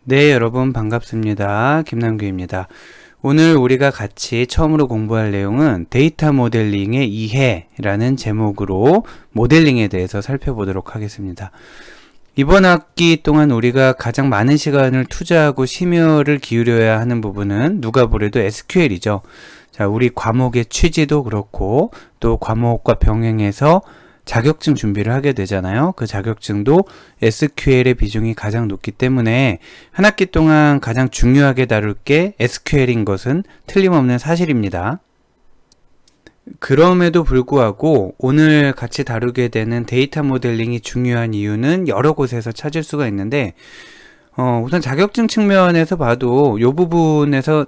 네, 여러분 반갑습니다. 김남규입니다. 오늘 우리가 같이 처음으로 공부할 내용은 데이터 모델링의 이해라는 제목으로 모델링에 대해서 살펴보도록 하겠습니다. 이번 학기 동안 우리가 가장 많은 시간을 투자하고 심혈을 기울여야 하는 부분은 누가 보래도 SQL이죠. 자, 우리 과목의 취지도 그렇고 또 과목과 병행해서 자격증 준비를 하게 되잖아요. 그 자격증도 SQL의 비중이 가장 높기 때문에 한 학기 동안 가장 중요하게 다룰 게 SQL인 것은 틀림없는 사실입니다. 그럼에도 불구하고 오늘 같이 다루게 되는 데이터 모델링이 중요한 이유는 여러 곳에서 찾을 수가 있는데 우선 자격증 측면에서 봐도 이 부분에서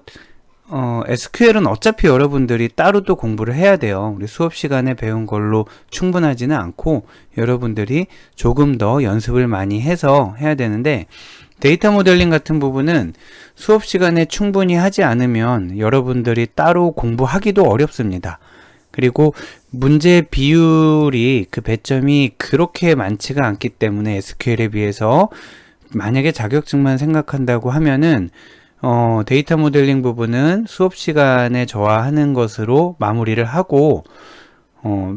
SQL은 어차피 여러분들이 따로 또 공부를 해야 돼요. 우리 수업 시간에 배운 걸로 충분하지는 않고 여러분들이 조금 더 연습을 많이 해서 해야 되는데 데이터 모델링 같은 부분은 수업 시간에 충분히 하지 않으면 여러분들이 따로 공부하기도 어렵습니다. 그리고 문제 비율이 그 배점이 그렇게 많지가 않기 때문에 SQL에 비해서 만약에 자격증만 생각한다고 하면은 데이터 모델링 부분은 수업 시간에 저하하는 것으로 마무리를 하고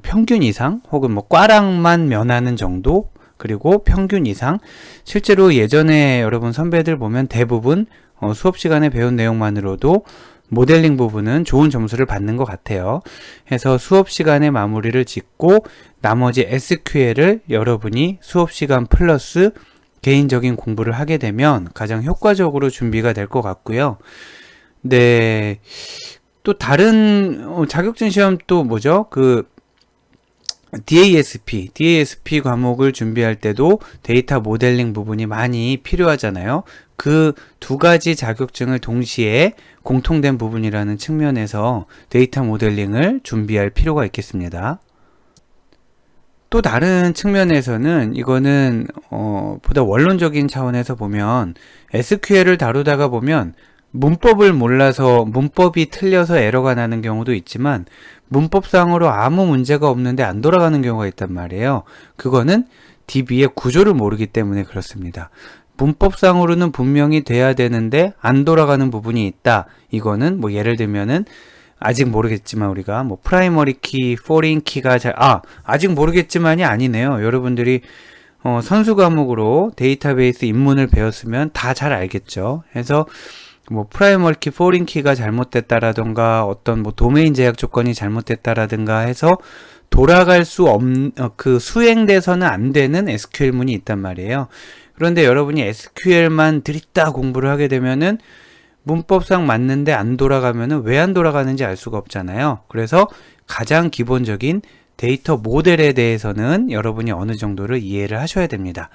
평균 이상 혹은 뭐 꽈랑만 면하는 정도, 그리고 평균 이상, 실제로 예전에 여러분 선배들 보면 대부분 수업 시간에 배운 내용만으로도 모델링 부분은 좋은 점수를 받는 것 같아요. 해서 수업 시간에 마무리를 짓고 나머지 SQL을 여러분이 수업 시간 플러스 개인적인 공부를 하게 되면 가장 효과적으로 준비가 될 것 같고요. 네. 또 다른 자격증 시험 또 뭐죠? 그 DASP 과목을 준비할 때도 데이터 모델링 부분이 많이 필요하잖아요. 그 두 가지 자격증을 동시에 공통된 부분이라는 측면에서 데이터 모델링을 준비할 필요가 있겠습니다. 또 다른 측면에서는 이거는 보다 원론적인 차원에서 보면 SQL을 다루다가 보면 문법을 몰라서 문법이 틀려서 에러가 나는 경우도 있지만 문법상으로 아무 문제가 없는데 안 돌아가는 경우가 있단 말이에요. 그거는 DB의 구조를 모르기 때문에 그렇습니다. 문법상으로는 분명히 돼야 되는데 안 돌아가는 부분이 있다. 이거는 뭐 예를 들면은 아직 모르겠지만 우리가 뭐 프라이머리 키, 포린 키가 아직 모르겠지만이 아니네요. 여러분들이 선수 과목으로 데이터베이스 입문을 배웠으면 다 잘 알겠죠. 해서 뭐 프라이머리 키, 포린 키가 잘못됐다라던가 어떤 뭐 도메인 제약 조건이 잘못됐다라든가 해서 돌아갈 수 없는 그 수행돼서는 안 되는 SQL문이 있단 말이에요. 그런데 여러분이 SQL만 들이다 공부를 하게 되면은 문법상 맞는데 안 돌아가면은 왜 안 돌아가는지 알 수가 없잖아요. 그래서 가장 기본적인 데이터 모델에 대해서는 여러분이 어느 정도를 이해를 하셔야 됩니다.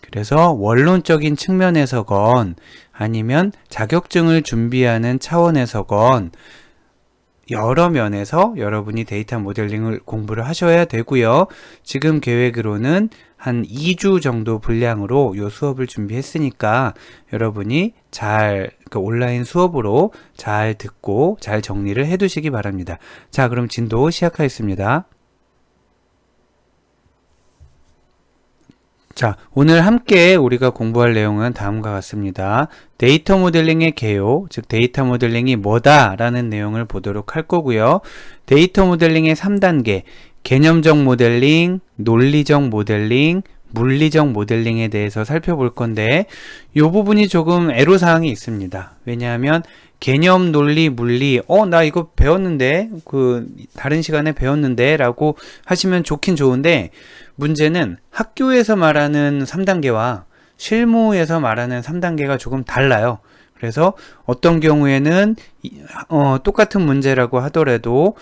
그래서 원론적인 측면에서건 아니면 자격증을 준비하는 차원에서건 여러 면에서 여러분이 데이터 모델링을 공부를 하셔야 되고요. 지금 계획으로는 한 2주 정도 분량으로 이 수업을 준비했으니까 여러분이 그 온라인 수업으로 잘 듣고 잘 정리를 해 두시기 바랍니다. 자, 그럼 진도 시작하겠습니다. 자, 오늘 함께 우리가 공부할 내용은 다음과 같습니다. 데이터 모델링의 개요, 즉 데이터 모델링이 뭐다라는 내용을 보도록 할 거고요. 데이터 모델링의 3단계, 개념적 모델링, 논리적 모델링, 물리적 모델링에 대해서 살펴볼 건데 이 부분이 조금 애로사항이 있습니다. 왜냐하면 개념, 논리, 물리 나 이거 배웠는데 다른 시간에 배웠는데 라고 하시면 좋긴 좋은데 문제는 학교에서 말하는 3단계와 실무에서 말하는 3단계가 조금 달라요. 그래서 어떤 경우에는 똑같은 문제라고 하더라도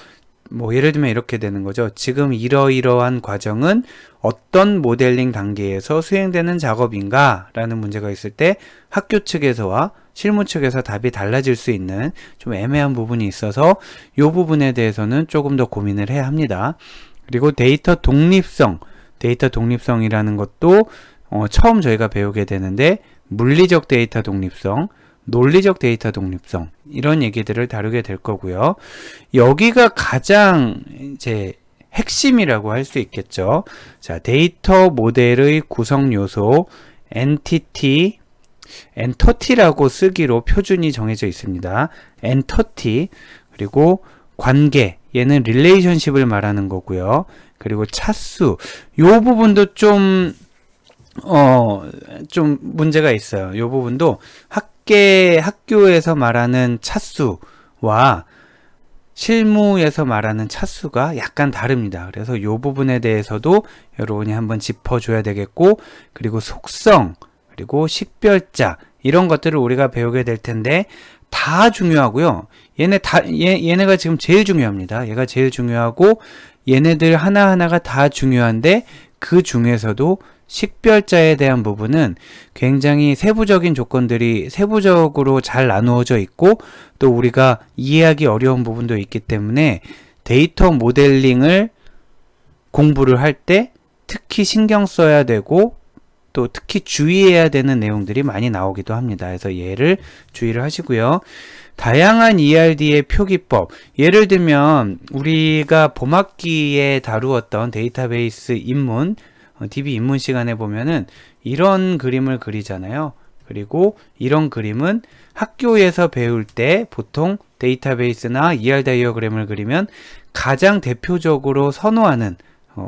뭐 예를 들면 이렇게 되는 거죠. 지금 이러이러한 과정은 어떤 모델링 단계에서 수행되는 작업인가 라는 문제가 있을 때 학교 측에서와 실무 측에서 답이 달라질 수 있는 좀 애매한 부분이 있어서 이 부분에 대해서는 조금 더 고민을 해야 합니다. 그리고 데이터 독립성이라는 것도 처음 저희가 배우게 되는데 물리적 데이터 독립성, 논리적 데이터 독립성 이런 얘기들을 다루게 될 거고요. 여기가 가장 이제 핵심이라고 할 수 있겠죠. 자, 데이터 모델의 구성 요소, 엔티티, 엔터티라고 쓰기로 표준이 정해져 있습니다. 엔터티, 그리고 관계, 얘는 릴레이션십을 말하는 거고요. 그리고 차수, 요 부분도 좀 문제가 있어요. 요 부분도 학교에서 말하는 차수와 실무에서 말하는 차수가 약간 다릅니다. 그래서 요 부분에 대해서도 여러분이 한번 짚어줘야 되겠고, 그리고 속성, 그리고 식별자, 이런 것들을 우리가 배우게 될 텐데, 다 중요하고요. 얘네가 지금 제일 중요합니다. 얘가 제일 중요하고, 얘네들 하나하나가 다 중요한데, 그 중에서도 식별자에 대한 부분은 굉장히 세부적인 조건들이 세부적으로 잘 나누어져 있고, 또 우리가 이해하기 어려운 부분도 있기 때문에 데이터 모델링을 공부를 할 때 특히 신경 써야 되고, 또 특히 주의해야 되는 내용들이 많이 나오기도 합니다. 그래서 얘를 주의를 하시고요. 다양한 ERD의 표기법, 예를 들면 우리가 봄학기에 다루었던 데이터베이스 입문, DB 입문 시간에 보면은 이런 그림을 그리잖아요. 그리고 이런 그림은 학교에서 배울 때 보통 데이터베이스나 ER 다이어그램을 그리면 가장 대표적으로 선호하는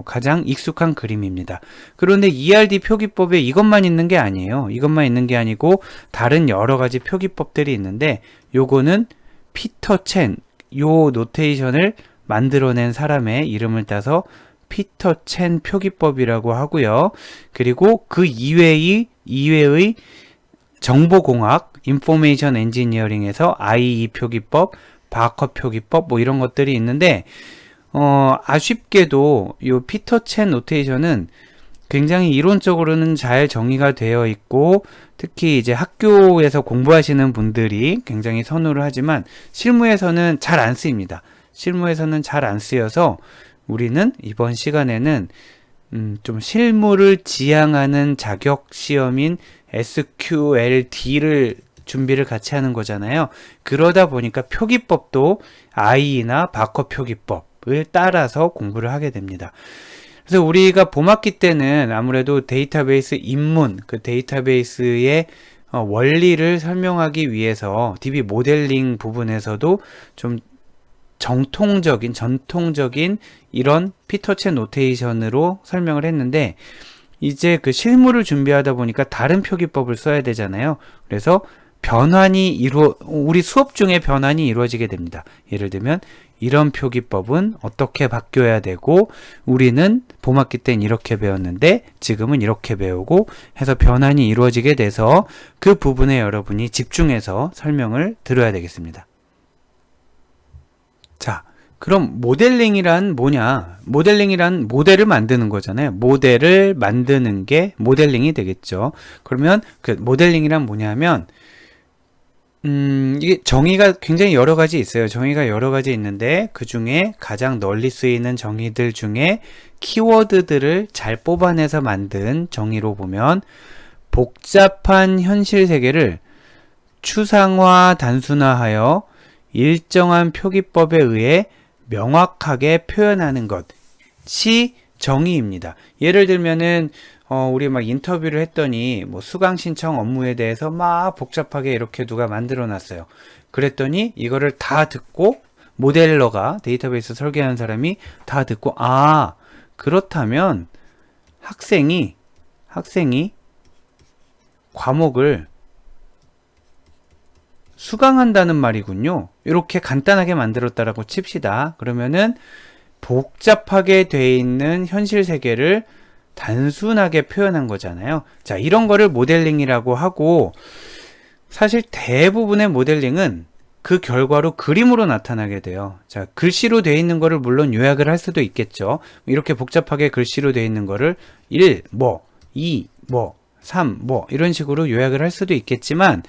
가장 익숙한 그림입니다. 그런데 ERD 표기법에 이것만 있는 게 아니에요. 이것만 있는 게 아니고 다른 여러 가지 표기법들이 있는데, 요거는 피터 첸, 요 노테이션을 만들어낸 사람의 이름을 따서 피터 첸 표기법이라고 하고요. 그리고 그 이외의 정보공학, 인포메이션 엔지니어링에서 IE 표기법, 바커 표기법, 뭐 이런 것들이 있는데, 아쉽게도 이 피터 첸 노테이션은 굉장히 이론적으로는 잘 정의가 되어 있고, 특히 이제 학교에서 공부하시는 분들이 굉장히 선호를 하지만 실무에서는 잘 안 쓰입니다. 실무에서는 잘 안 쓰여서 우리는 이번 시간에는 좀 실무를 지향하는 자격 시험인 SQLD를 준비를 같이 하는 거잖아요. 그러다 보니까 표기법도 IE나 바커 표기법을 따라서 공부를 하게 됩니다. 그래서 우리가 봄학기 때는 아무래도 데이터베이스 입문, 그 데이터베이스의 원리를 설명하기 위해서 DB 모델링 부분에서도 좀 전통적인 이런 피터 첸 노테이션으로 설명을 했는데, 이제 그 실무를 준비하다 보니까 다른 표기법을 써야 되잖아요. 그래서 우리 수업 중에 변환이 이루어지게 됩니다. 예를 들면 이런 표기법은 어떻게 바뀌어야 되고, 우리는 봄학기 땐 이렇게 배웠는데 지금은 이렇게 배우고 해서 변환이 이루어지게 돼서 그 부분에 여러분이 집중해서 설명을 들어야 되겠습니다. 자, 그럼 모델링이란 뭐냐? 모델링이란 모델을 만드는 거잖아요. 모델을 만드는 게 모델링이 되겠죠. 그러면 그 모델링이란 뭐냐면, 이게 정의가 굉장히 여러 가지 있어요. 정의가 여러 가지 있는데, 그 중에 가장 널리 쓰이는 정의들 중에 키워드들을 잘 뽑아내서 만든 정의로 보면, 복잡한 현실 세계를 추상화, 단순화하여 일정한 표기법에 의해 명확하게 표현하는 것이 정의입니다. 예를 들면은 우리 막 인터뷰를 했더니 뭐 수강 신청 업무에 대해서 막 복잡하게 이렇게 누가 만들어 놨어요. 그랬더니 이거를 다 듣고 모델러가, 데이터베이스 설계하는 사람이 다 듣고, 아, 그렇다면 학생이 과목을 수강한다는 말이군요. 이렇게 간단하게 만들었다라고 칩시다. 그러면은 복잡하게 돼 있는 현실 세계를 단순하게 표현한 거잖아요. 자, 이런 거를 모델링이라고 하고, 사실 대부분의 모델링은 그 결과로 그림으로 나타나게 돼요. 자, 글씨로 돼 있는 거를 물론 요약을 할 수도 있겠죠. 이렇게 복잡하게 글씨로 돼 있는 거를 1, 2, 3, 이런 식으로 요약을 할 수도 있겠지만,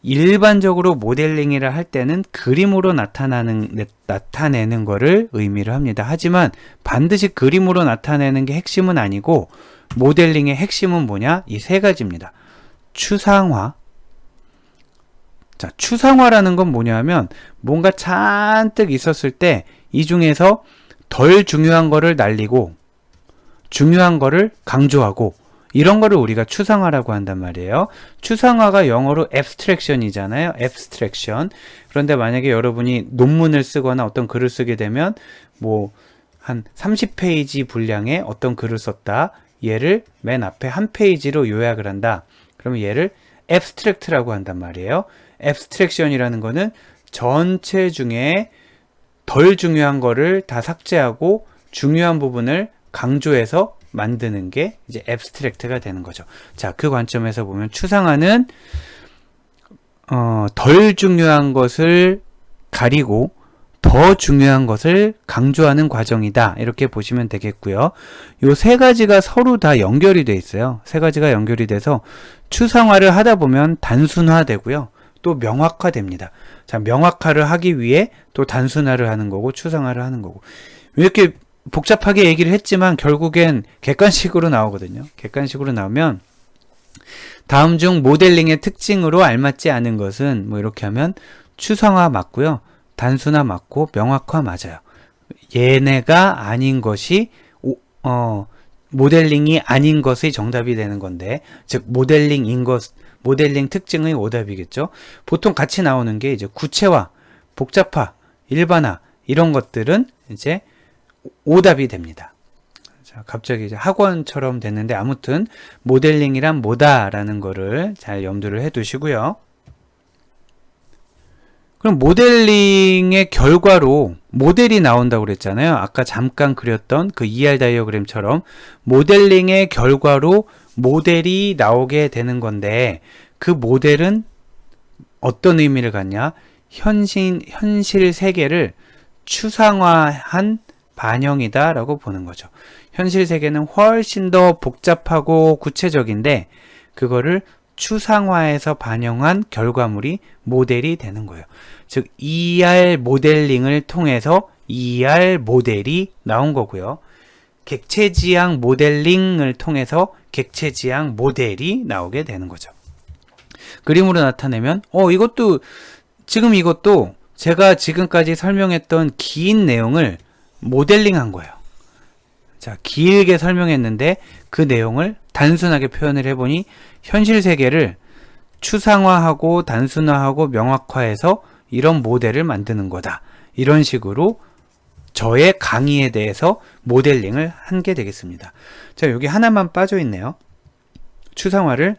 일반적으로 모델링이라 할 때는 그림으로 나타내는 거를 의미를 합니다. 하지만 반드시 그림으로 나타내는 게 핵심은 아니고, 모델링의 핵심은 뭐냐? 이 세 가지입니다. 추상화. 자, 추상화라는 건 뭐냐면, 뭔가 잔뜩 있었을 때 이 중에서 덜 중요한 거를 날리고 중요한 거를 강조하고, 이런 거를 우리가 추상화라고 한단 말이에요. 추상화가 영어로 abstraction이잖아요. abstraction. 그런데 만약에 여러분이 논문을 쓰거나 어떤 글을 쓰게 되면 뭐 한 30페이지 분량의 어떤 글을 썼다. 얘를 맨 앞에 한 페이지로 요약을 한다. 그러면 얘를 abstract라고 한단 말이에요. abstraction이라는 거는 전체 중에 덜 중요한 거를 다 삭제하고 중요한 부분을 강조해서 만드는 게 이제 abstract가 되는 거죠. 자, 그 관점에서 보면 추상화는 덜 중요한 것을 가리고 더 중요한 것을 강조하는 과정이다. 이렇게 보시면 되겠고요. 요 세 가지가 서로 다 연결이 돼 있어요. 세 가지가 연결이 돼서 추상화를 하다 보면 단순화되고요. 또 명확화됩니다. 자, 명확화를 하기 위해 또 단순화를 하는 거고 추상화를 하는 거고. 이렇게 복잡하게 얘기를 했지만 결국엔 객관식으로 나오거든요. 객관식으로 나오면 다음 중 모델링의 특징으로 알맞지 않은 것은 뭐 이렇게 하면 추상화 맞고요. 단순화 맞고 명확화 맞아요. 얘네가 아닌 것이 모델링이 아닌 것의 정답이 되는 건데, 즉 모델링인 것, 모델링 특징의 오답이겠죠. 보통 같이 나오는 게 이제 구체화, 복잡화, 일반화 이런 것들은 이제 오답이 됩니다. 자, 갑자기 이제 학원처럼 됐는데 아무튼 모델링이란 뭐다라는 거를 잘 염두를 해 두시고요. 그럼 모델링의 결과로 모델이 나온다고 그랬잖아요. 아까 잠깐 그렸던 그 ER 다이어그램처럼 모델링의 결과로 모델이 나오게 되는 건데 그 모델은 어떤 의미를 갖냐? 현실 세계를 추상화한 반영이다 라고 보는 거죠. 현실 세계는 훨씬 더 복잡하고 구체적인데 그거를 추상화해서 반영한 결과물이 모델이 되는 거예요. 즉 ER 모델링을 통해서 ER 모델이 나온 거고요. 객체지향 모델링을 통해서 객체지향 모델이 나오게 되는 거죠. 그림으로 나타내면 이것도 제가 지금까지 설명했던 긴 내용을 모델링한 거예요. 자, 길게 설명했는데 그 내용을 단순하게 표현을 해보니 현실 세계를 추상화하고 단순화하고 명확화해서 이런 모델을 만드는 거다. 이런 식으로 저의 강의에 대해서 모델링을 한 게 되겠습니다. 자, 여기 하나만 빠져 있네요. 추상화를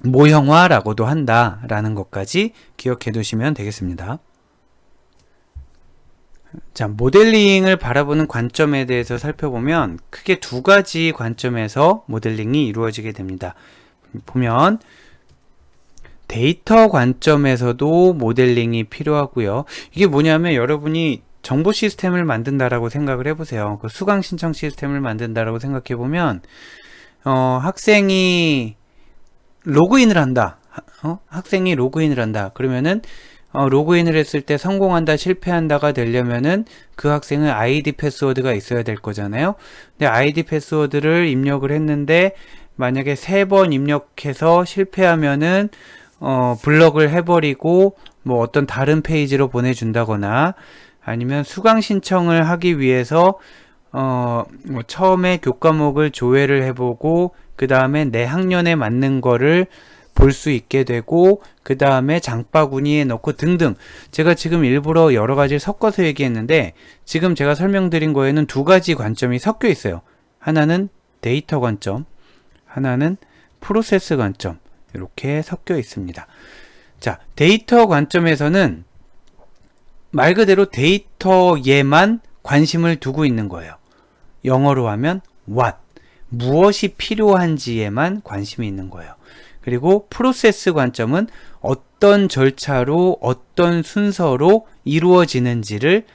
모형화라고도 한다라는 것까지 기억해 두시면 되겠습니다. 자, 모델링을 바라보는 관점에 대해서 살펴보면 크게 두 가지 관점에서 모델링이 이루어지게 됩니다. 보면 데이터 관점에서도 모델링이 필요하고요. 이게 뭐냐면 여러분이 정보 시스템을 만든다라고 생각을 해보세요. 그 수강 신청 시스템을 만든다라고 생각해보면 학생이 로그인을 한다. 학생이 로그인을 한다. 그러면은 로그인을 했을 때 성공한다, 실패한다가 되려면은 그 학생은 아이디 패스워드가 있어야 될 거잖아요. 근데 아이디 패스워드를 입력을 했는데 만약에 3번 입력해서 실패하면은 블럭을 해버리고 뭐 어떤 다른 페이지로 보내준다거나 아니면 수강 신청을 하기 위해서 뭐 처음에 교과목을 조회를 해보고 그 다음에 내 학년에 맞는 거를 볼 수 있게 되고 그 다음에 장바구니에 넣고 등등. 제가 지금 일부러 여러 가지를 섞어서 얘기했는데 지금 제가 설명드린 거에는 두 가지 관점이 섞여 있어요. 하나는 데이터 관점, 하나는 프로세스 관점, 이렇게 섞여 있습니다. 자, 데이터 관점에서는 말 그대로 데이터에만 관심을 두고 있는 거예요. 영어로 하면 what, 무엇이 필요한지에만 관심이 있는 거예요. 그리고 프로세스 관점은 어떤 절차로 어떤 순서로 이루어지는지를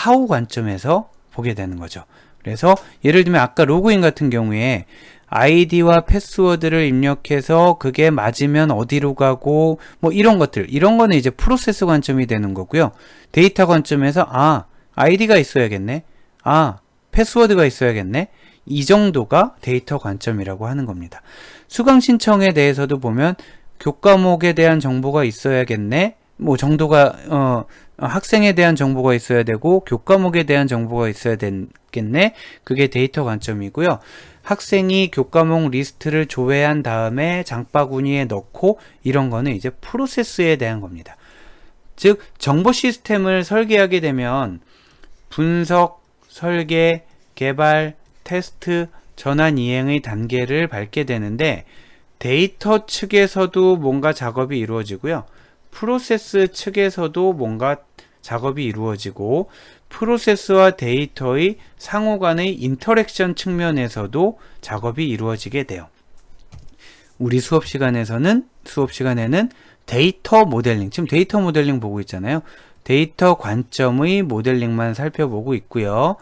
how 관점에서 보게 되는 거죠. 그래서 예를 들면 아까 로그인 같은 경우에 아이디와 패스워드를 입력해서 그게 맞으면 어디로 가고 뭐 이런 것들, 이런 거는 이제 프로세스 관점이 되는 거고요. 데이터 관점에서 아이디가 있어야겠네, 패스워드가 있어야겠네, 이 정도가 데이터 관점이라고 하는 겁니다. 수강 신청에 대해서도 보면 교과목에 대한 정보가 있어야겠네, 뭐 정도가 학생에 대한 정보가 있어야 되고 교과목에 대한 정보가 있어야 되겠네, 그게 데이터 관점이고요. 학생이 교과목 리스트를 조회한 다음에 장바구니에 넣고 이런 거는 이제 프로세스에 대한 겁니다. 즉 정보 시스템을 설계하게 되면 분석, 설계, 개발, 테스트, 전환 이행의 단계를 밟게 되는데 데이터 측에서도 뭔가 작업이 이루어지고요. 프로세스 측에서도 뭔가 작업이 이루어지고 프로세스와 데이터의 상호 간의 인터랙션 측면에서도 작업이 이루어지게 돼요. 우리 수업 시간에는 데이터 모델링, 지금 데이터 모델링 보고 있잖아요. 데이터 관점의 모델링만 살펴보고 있고요.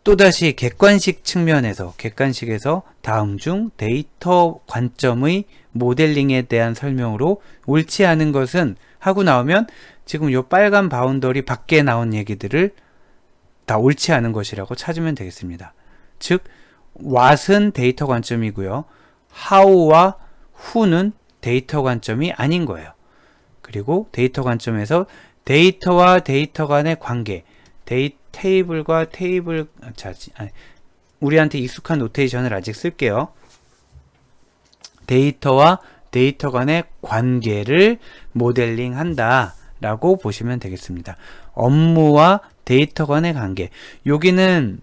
또다시 객관식 측면에서, 객관식에서 다음 중 데이터 관점의 모델링에 대한 설명으로 옳지 않은 것은 하고 나오면 지금 요 빨간 바운더리 밖에 나온 얘기들을 다 옳지 않은 것이라고 찾으면 되겠습니다. 즉 what은 데이터 관점이고요. how와 who는 데이터 관점이 아닌 거예요. 그리고 데이터 관점에서 데이터와 데이터 간의 관계, 테이블과 테이블, 우리한테 익숙한 노테이션을 아직 쓸게요. 데이터와 데이터 간의 관계를 모델링 한다 라고 보시면 되겠습니다. 업무와 데이터 간의 관계, 여기는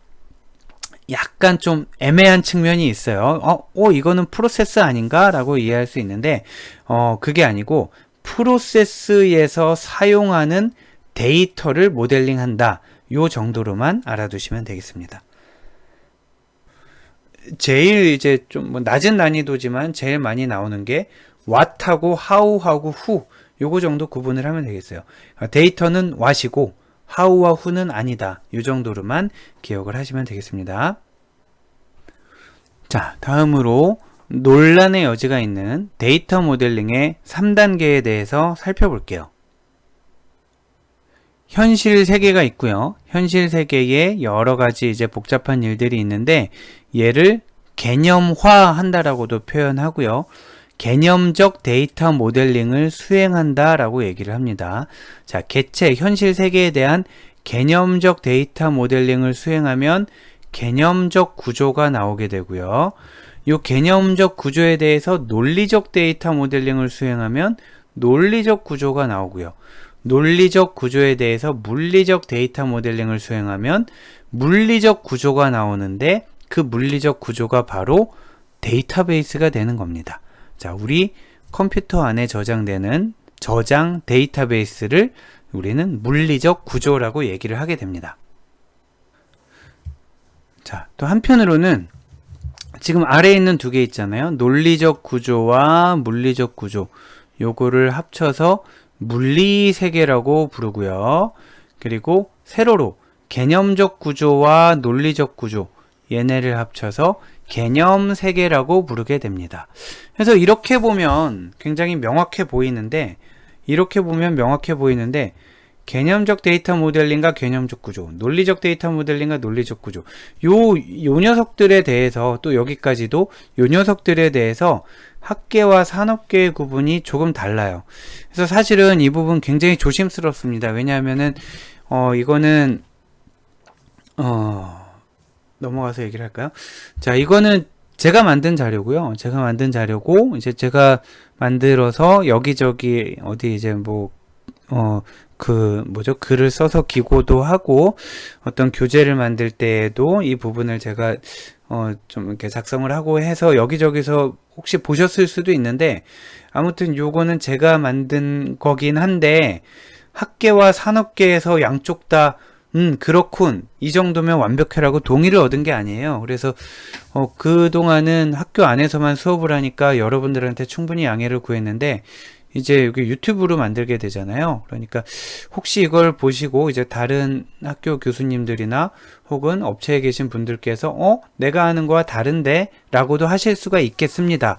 약간 좀 애매한 측면이 있어요. 이거는 프로세스 아닌가? 라고 이해할 수 있는데 그게 아니고 프로세스에서 사용하는 데이터를 모델링 한다, 요 정도로만 알아두시면 되겠습니다. 제일 이제 좀 낮은 난이도지만 제일 많이 나오는 게 what하고 how하고 who, 요거 정도 구분을 하면 되겠어요. 데이터는 what이고 how와 who는 아니다, 요 정도로만 기억을 하시면 되겠습니다. 자, 다음으로 논란의 여지가 있는 데이터 모델링의 3단계에 대해서 살펴볼게요. 현실 세계가 있고요. 현실 세계에 여러 가지 이제 복잡한 일들이 있는데 얘를 개념화 한다라고도 표현하고요. 개념적 데이터 모델링을 수행한다 라고 얘기를 합니다. 자, 개체, 현실 세계에 대한 개념적 데이터 모델링을 수행하면 개념적 구조가 나오게 되고요. 이 개념적 구조에 대해서 논리적 데이터 모델링을 수행하면 논리적 구조가 나오고요. 논리적 구조에 대해서 물리적 데이터 모델링을 수행하면 물리적 구조가 나오는데 그 물리적 구조가 바로 데이터베이스가 되는 겁니다. 자, 우리 컴퓨터 안에 저장되는 저장 데이터베이스를 우리는 물리적 구조라고 얘기를 하게 됩니다. 자, 또 한편으로는 지금 아래에 있는 두 개 있잖아요. 논리적 구조와 물리적 구조, 요거를 합쳐서 물리세계라고 부르고요. 그리고 세로로 개념적 구조와 논리적 구조, 얘네를 합쳐서 개념세계라고 부르게 됩니다. 그래서 이렇게 보면 굉장히 명확해 보이는데, 개념적 데이터 모델링과 개념적 구조, 논리적 데이터 모델링과 논리적 구조, 요 녀석들에 대해서, 또 여기까지도 요 녀석들에 대해서 학계와 산업계의 구분이 조금 달라요. 그래서 사실은 이 부분 굉장히 조심스럽습니다. 왜냐하면은 이거는 넘어가서 얘기를 할까요? 자, 이거는 제가 만든 자료고요. 제가 만든 자료고, 이제 제가 만들어서 여기저기 어디 이제 글을 써서 기고도 하고, 어떤 교재를 만들 때에도 이 부분을 제가 좀 이렇게 작성을 하고 해서 여기저기서 혹시 보셨을 수도 있는데, 아무튼 요거는 제가 만든 거긴 한데, 학계와 산업계에서 양쪽 다 그렇군, 이 정도면 완벽해라고 동의를 얻은 게 아니에요. 그래서 그동안은 학교 안에서만 수업을 하니까 여러분들한테 충분히 양해를 구했는데, 이제 여기 유튜브로 만들게 되잖아요. 그러니까 혹시 이걸 보시고 이제 다른 학교 교수님들이나 혹은 업체에 계신 분들께서 내가 하는 거와 다른데? 라고도 하실 수가 있겠습니다.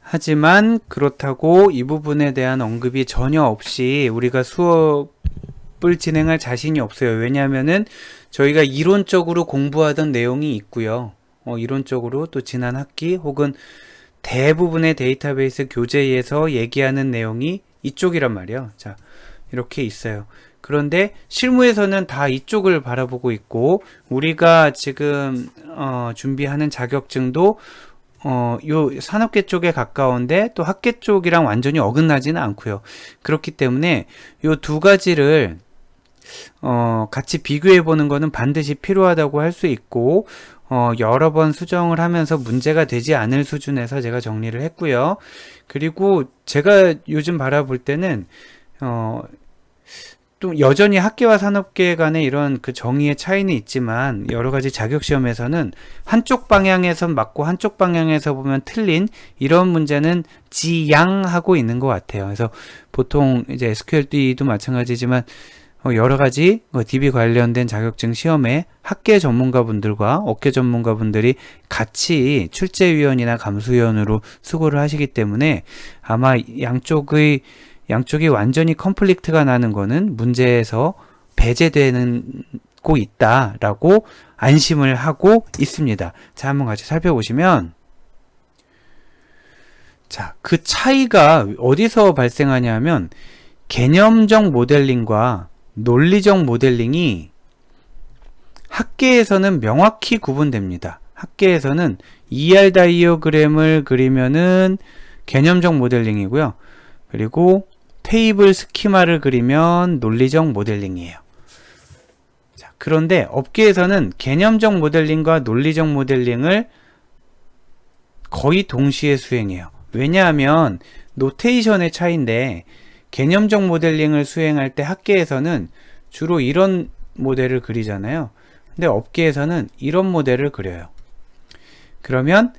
하지만 그렇다고 이 부분에 대한 언급이 전혀 없이 우리가 수업을 진행할 자신이 없어요. 왜냐하면은 저희가 이론적으로 공부하던 내용이 있고요. 이론적으로 또 지난 학기 혹은 대부분의 데이터베이스 교재에서 얘기하는 내용이 이쪽이란 말이에요. 자, 이렇게 있어요. 그런데 실무에서는 다 이쪽을 바라보고 있고, 우리가 지금 준비하는 자격증도 요 산업계 쪽에 가까운데 또 학계 쪽이랑 완전히 어긋나지는 않고요. 그렇기 때문에 요 두 가지를 같이 비교해 보는 거는 반드시 필요하다고 할 수 있고, 여러 번 수정을 하면서 문제가 되지 않을 수준에서 제가 정리를 했고요. 그리고 제가 요즘 바라볼 때는 또 여전히 학계와 산업계 간의 이런 그 정의의 차이는 있지만, 여러 가지 자격 시험에서는 한쪽 방향에서 맞고 한쪽 방향에서 보면 틀린 이런 문제는 지양하고 있는 것 같아요. 그래서 보통 이제 SQL도 마찬가지지만 여러 가지 DB 관련된 자격증 시험에 학계 전문가분들과 업계 전문가분들이 같이 출제위원이나 감수위원으로 수고를 하시기 때문에 아마 양쪽이 완전히 컨플릭트가 나는 거는 문제에서 배제되고 있다라고 안심을 하고 있습니다. 자, 한번 같이 살펴보시면, 자, 그 차이가 어디서 발생하냐면 개념적 모델링과 논리적 모델링이 학계에서는 명확히 구분됩니다. 학계에서는 ER 다이어그램을 그리면은 개념적 모델링이고요. 그리고 테이블 스키마를 그리면 논리적 모델링이에요. 자, 그런데 업계에서는 개념적 모델링과 논리적 모델링을 거의 동시에 수행해요. 왜냐하면 노테이션의 차이인데, 개념적 모델링을 수행할 때 학계에서는 주로 이런 모델을 그리잖아요. 근데 업계에서는 이런 모델을 그려요. 그러면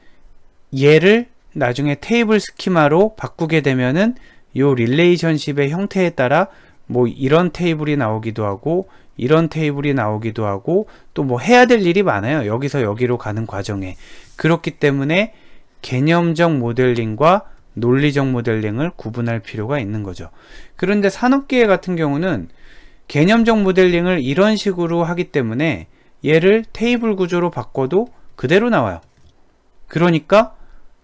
얘를 나중에 테이블 스키마로 바꾸게 되면은 요 릴레이션십의 형태에 따라 뭐 이런 테이블이 나오기도 하고 이런 테이블이 나오기도 하고 또 뭐 해야 될 일이 많아요. 여기서 여기로 가는 과정에. 그렇기 때문에 개념적 모델링과 논리적 모델링을 구분할 필요가 있는 거죠. 그런데 산업계의 같은 경우는 개념적 모델링을 이런 식으로 하기 때문에 얘를 테이블 구조로 바꿔도 그대로 나와요. 그러니까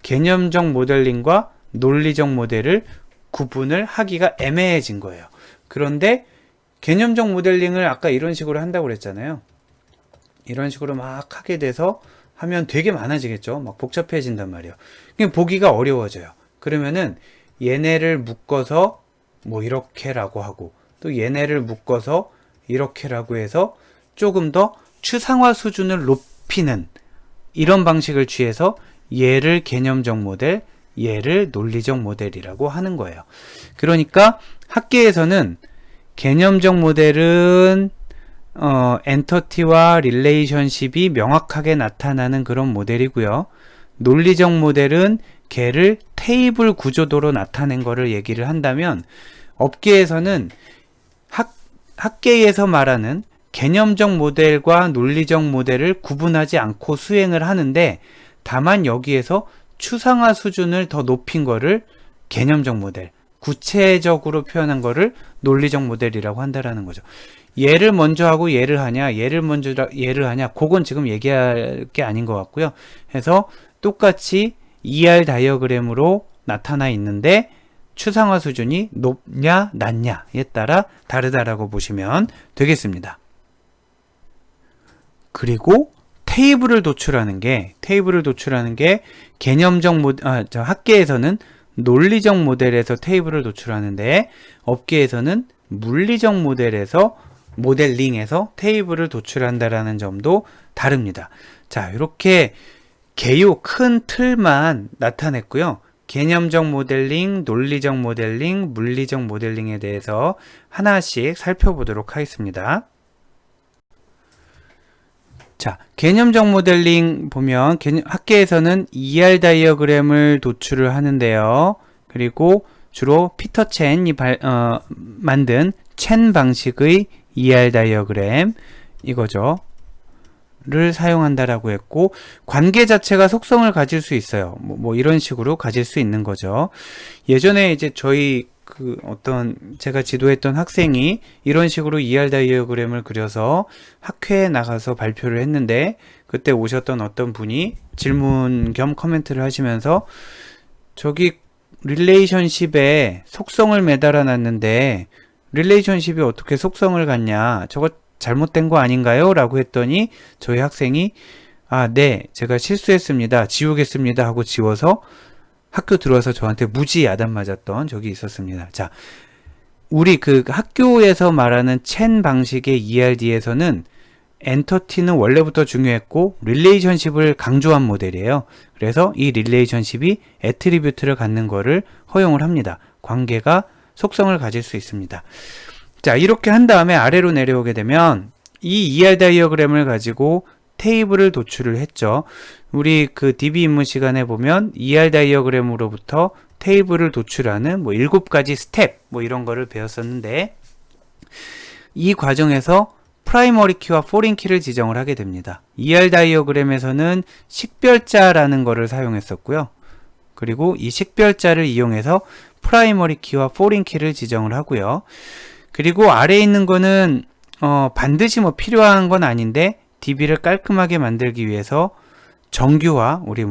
개념적 모델링과 논리적 모델을 구분을 하기가 애매해진 거예요. 그런데 개념적 모델링을 아까 이런 식으로 한다고 그랬잖아요. 이런 식으로 막 하게 돼서 하면 되게 많아지겠죠. 막 복잡해진단 말이에요. 그냥 보기가 어려워져요. 그러면은 얘네를 묶어서 뭐 이렇게라고 하고 또 얘네를 묶어서 이렇게라고 해서 조금 더 추상화 수준을 높이는 이런 방식을 취해서 얘를 개념적 모델, 얘를 논리적 모델이라고 하는 거예요. 그러니까 학계에서는 개념적 모델은 엔터티와 릴레이션십이 명확하게 나타나는 그런 모델이고요. 논리적 모델은 걔를 테이블 구조도로 나타낸 거를 얘기를 한다면, 업계에서는 학계에서 말하는 개념적 모델과 논리적 모델을 구분하지 않고 수행을 하는데, 다만 여기에서 추상화 수준을 더 높인 거를 개념적 모델, 구체적으로 표현한 거를 논리적 모델이라고 한다라는 거죠. 얘를 먼저 하고 얘를 하냐, 얘를 먼저 얘를 하냐, 그건 지금 얘기할 게 아닌 것 같고요. 해서 똑같이 ER 다이어그램으로 나타나 있는데 추상화 수준이 높냐 낮냐에 따라 다르다라고 보시면 되겠습니다. 그리고 테이블을 도출하는 게 개념적 학계에서는 논리적 모델에서 테이블을 도출하는데, 업계에서는 물리적 모델링에서 테이블을 도출한다라는 점도 다릅니다. 자, 이렇게 개요 큰 틀만 나타냈고요. 개념적 모델링, 논리적 모델링, 물리적 모델링에 대해서 하나씩 살펴보도록 하겠습니다. 자, 개념적 모델링 보면 학계에서는 ER 다이어그램을 도출을 하는데요. 그리고 주로 피터 첸이 만든 첸 방식의 ER 다이어그램 이거죠. 를 사용한다라고 했고, 관계 자체가 속성을 가질 수 있어요. 뭐 이런 식으로 가질 수 있는 거죠. 예전에 이제 저희 제가 지도했던 학생이 이런 식으로 ER 다이어그램을 그려서 학회에 나가서 발표를 했는데, 그때 오셨던 어떤 분이 질문 겸 코멘트를 하시면서 저기 릴레이션십에 속성을 매달아 놨는데 릴레이션십이 어떻게 속성을 갖냐, 저거 잘못된 거 아닌가요? 라고 했더니 저희 학생이 네, 제가 실수했습니다, 지우겠습니다 하고 지워서 학교 들어와서 저한테 무지 야단 맞았던 적이 있었습니다. 자, 우리 그 학교에서 말하는 첸 방식의 ERD에서는 엔터티는 원래부터 중요했고 릴레이션십을 강조한 모델이에요. 그래서 이 릴레이션십이 애트리뷰트를 갖는 거를 허용을 합니다. 관계가 속성을 가질 수 있습니다. 자, 이렇게 한 다음에 아래로 내려오게 되면 이 ER 다이어그램을 가지고 테이블을 도출을 했죠. 우리 그 DB 입문 시간에 보면 ER 다이어그램으로부터 테이블을 도출하는 7가지 스텝 이런 거를 배웠었는데, 이 과정에서 프라이머리 키와 포린 키를 지정을 하게 됩니다. ER 다이어그램에서는 식별자라는 거를 사용했었고요. 그리고 이 식별자를 이용해서 프라이머리 키와 포린 키를 지정을 하고요. 그리고 아래에 있는 거는 반드시 필요한 건 아닌데 DB를 깔끔하게 만들기 위해서 정규화, 우리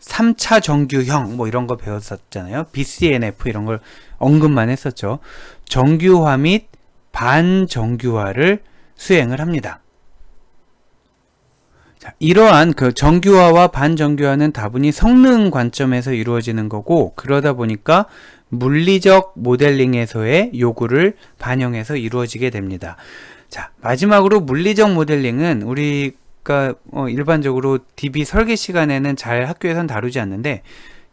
3차 정규형 이런 거 배웠었잖아요. BCNF 이런 걸 언급만 했었죠. 정규화 및 반정규화를 수행을 합니다. 자, 이러한 그 정규화와 반정규화는 다분히 성능 관점에서 이루어지는 거고, 그러다 보니까 물리적 모델링에서의 요구를 반영해서 이루어지게 됩니다. 자, 마지막으로 물리적 모델링은 우리가 일반적으로 DB 설계 시간에는 잘 학교에선 다루지 않는데,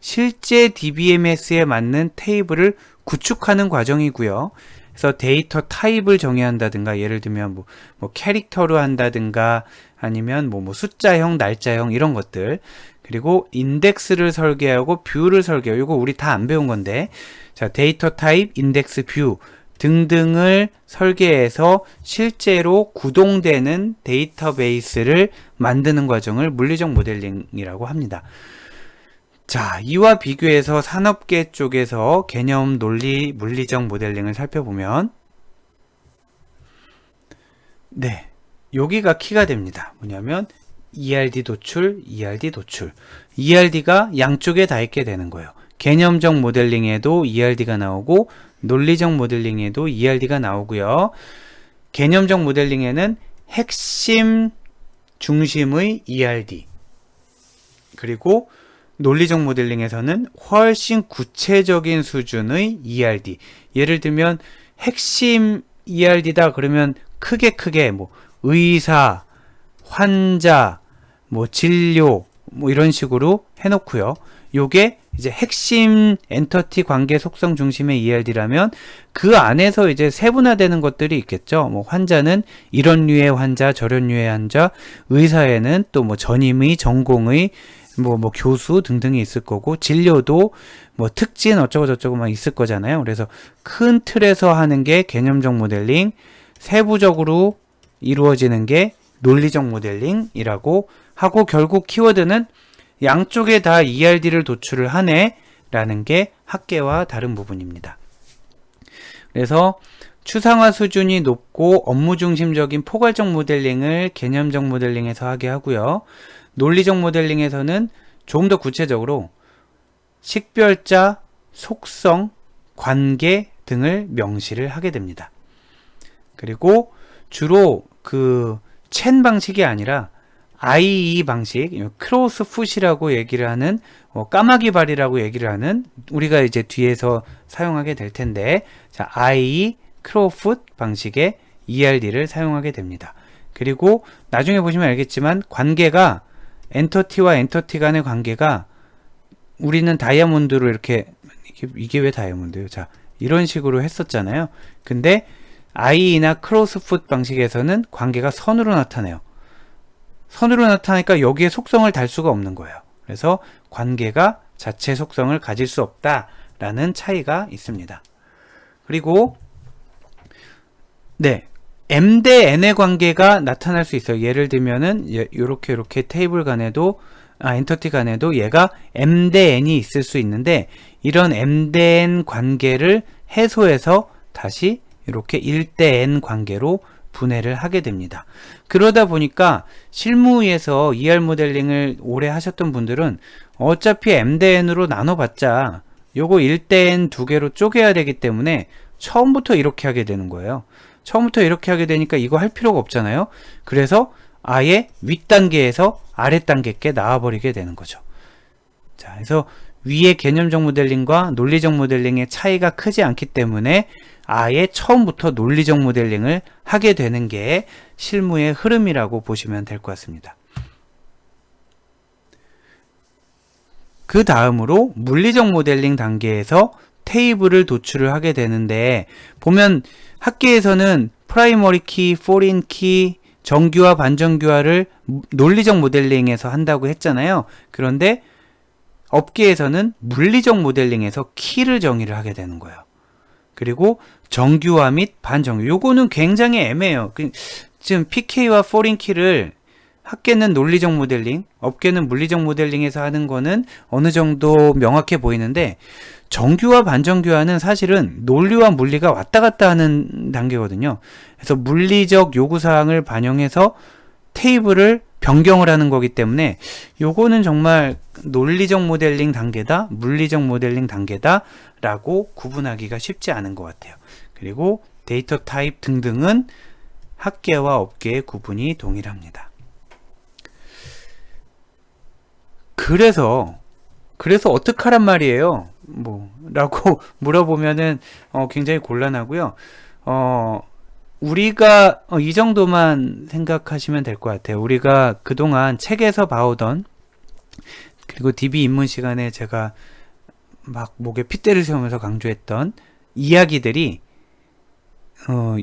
실제 DBMS에 맞는 테이블을 구축하는 과정이고요. 그래서 데이터 타입을 정의한다든가, 예를 들면 캐릭터로 한다든가, 아니면 숫자형, 날짜형 이런 것들, 그리고 인덱스를 설계하고 뷰를 설계하고, 이거 우리 다 안 배운 건데, 자, 데이터 타입, 인덱스, 뷰 등등을 설계해서 실제로 구동되는 데이터베이스를 만드는 과정을 물리적 모델링이라고 합니다. 자, 이와 비교해서 산업계 쪽에서 개념 논리 물리적 모델링을 살펴보면, 네, 여기가 키가 됩니다. 뭐냐면 ERD 도출, ERD 도출. ERD가 양쪽에 다 있게 되는 거예요. 개념적 모델링에도 ERD가 나오고 논리적 모델링에도 ERD가 나오고요. 개념적 모델링에는 핵심 중심의 ERD, 그리고 논리적 모델링에서는 훨씬 구체적인 수준의 ERD. 예를 들면 핵심 ERD다 그러면 크게 의사, 환자, 진료 이런 식으로 해놓고요. 요게 이제 핵심 엔터티 관계 속성 중심의 ERD라면 그 안에서 이제 세분화되는 것들이 있겠죠. 환자는 이런 류의 환자, 저런 류의 환자, 의사에는 또 전임의, 전공의, 교수 등등이 있을 거고, 진료도 특진 어쩌고저쩌고 막 있을 거잖아요. 그래서 큰 틀에서 하는 게 개념적 모델링, 세부적으로 이루어지는 게 논리적 모델링이라고 하고, 결국 키워드는 양쪽에 다 ERD를 도출을 하네 라는 게 학계와 다른 부분입니다. 그래서 추상화 수준이 높고 업무 중심적인 포괄적 모델링을 개념적 모델링에서 하게 하고요. 논리적 모델링에서는 좀 더 구체적으로 식별자, 속성, 관계 등을 명시를 하게 됩니다. 그리고 주로 그 첸 방식이 아니라 IE 방식, 크로스 풋이라고 얘기를 하는, 까마귀 발이라고 얘기를 하는, 우리가 이제 뒤에서 사용하게 될 텐데, 자, IE 크로스 풋 방식의 ERD를 사용하게 됩니다. 그리고 나중에 보시면 알겠지만 관계가 엔터티와 엔터티 간의 관계가, 우리는 다이아몬드로 이렇게, 이게 왜 다이아몬드예요? 자, 이런 식으로 했었잖아요. 근데 IE나 크로스 풋 방식에서는 관계가 선으로 나타나요. 선으로 나타나니까 여기에 속성을 달 수가 없는 거예요. 그래서 관계가 자체 속성을 가질 수 없다라는 차이가 있습니다. 그리고 네, M 대 N의 관계가 나타날 수 있어요. 예를 들면은 이렇게 테이블 간에도 엔터티 간에도 얘가 M 대 N이 있을 수 있는데, 이런 M 대 N 관계를 해소해서 다시 이렇게 1 대 N 관계로 분해를 하게 됩니다. 그러다 보니까 실무에서 ER 모델링을 오래 하셨던 분들은 어차피 M 대 N으로 나눠봤자 요거 1 대 N 두 개로 쪼개야 되기 때문에 처음부터 이렇게 하게 되는 거예요. 처음부터 이렇게 하게 되니까 이거 할 필요가 없잖아요. 그래서 아예 윗단계에서 아랫단계께 나와버리게 되는 거죠. 자, 그래서 위의 개념적 모델링과 논리적 모델링의 차이가 크지 않기 때문에 아예 처음부터 논리적 모델링을 하게 되는 게 실무의 흐름이라고 보시면 될 것 같습니다. 그 다음으로 물리적 모델링 단계에서 테이블을 도출을 하게 되는데, 보면 학계에서는 프라이머리 키, 포린 키, 정규화, 반정규화를 논리적 모델링에서 한다고 했잖아요. 그런데 업계에서는 물리적 모델링에서 키를 정의를 하게 되는 거예요. 그리고 정규화 및 반정규화, 요거는 굉장히 애매해요. 지금 PK와 포린 키를 학계는 논리적 모델링, 업계는 물리적 모델링에서 하는 거는 어느 정도 명확해 보이는데, 정규화, 반정규화는 사실은 논리와 물리가 왔다 갔다 하는 단계거든요. 그래서 물리적 요구사항을 반영해서 테이블을 변경을 하는 거기 때문에 요거는 정말 논리적 모델링 단계다, 물리적 모델링 단계다 라고 구분하기가 쉽지 않은 것 같아요. 그리고 데이터 타입 등등은 학계와 업계의 구분이 동일합니다. 그래서 어떡하란 말이에요? 라고 물어보면은 굉장히 곤란하고요. 우리가 이 정도만 생각하시면 될 것 같아요. 우리가 그동안 책에서 봐오던, 그리고 DB 입문 시간에 제가 막 목에 핏대를 세우면서 강조했던 이야기들이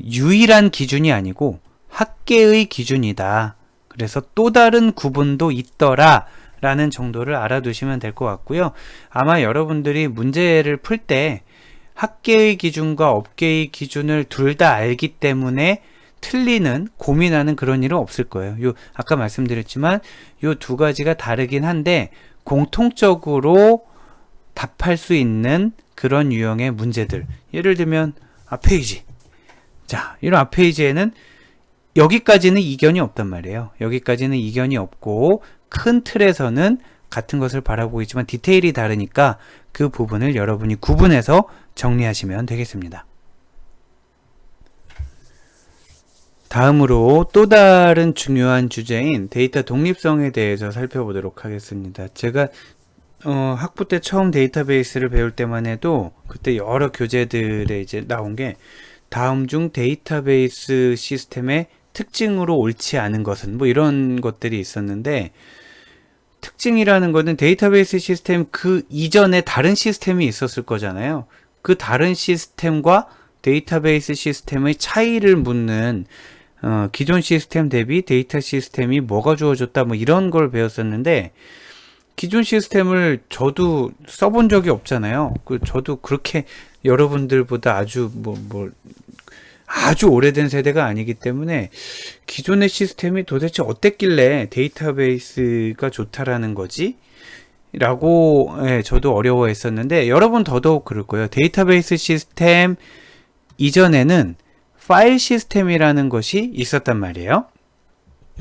유일한 기준이 아니고 학계의 기준이다. 그래서 또 다른 구분도 있더라 라는 정도를 알아두시면 될 것 같고요. 아마 여러분들이 문제를 풀 때 학계의 기준과 업계의 기준을 둘 다 알기 때문에 틀리는, 고민하는 그런 일은 없을 거예요. 아까 말씀드렸지만 요 두 가지가 다르긴 한데 공통적으로 답할 수 있는 그런 유형의 문제들, 예를 들면 앞페이지. 자, 이런 앞페이지에는 여기까지는 이견이 없단 말이에요. 여기까지는 이견이 없고 큰 틀에서는 같은 것을 바라보고 있지만 디테일이 다르니까 그 부분을 여러분이 구분해서 정리하시면 되겠습니다. 다음으로 또 다른 중요한 주제인 데이터 독립성에 대해서 살펴보도록 하겠습니다. 제가 학부 때 처음 데이터베이스를 배울 때만 해도 그때 여러 교재들에 이제 나온 게 다음 중 데이터베이스 시스템의 특징으로 옳지 않은 것은 이런 것들이 있었는데, 특징이라는 것은 데이터베이스 시스템 그 이전에 다른 시스템이 있었을 거잖아요. 그 다른 시스템과 데이터베이스 시스템의 차이를 묻는 기존 시스템 대비 데이터 시스템이 뭐가 주어졌다 이런 걸 배웠었는데, 기존 시스템을 저도 써본 적이 없잖아요. 저도 그렇게 여러분들보다 아주 아주 오래된 세대가 아니기 때문에 기존의 시스템이 도대체 어땠길래 데이터베이스가 좋다라는 거지? 라고 저도 어려워했었는데, 여러분 더더욱 그럴 거예요. 데이터베이스 시스템 이전에는 파일 시스템이라는 것이 있었단 말이에요.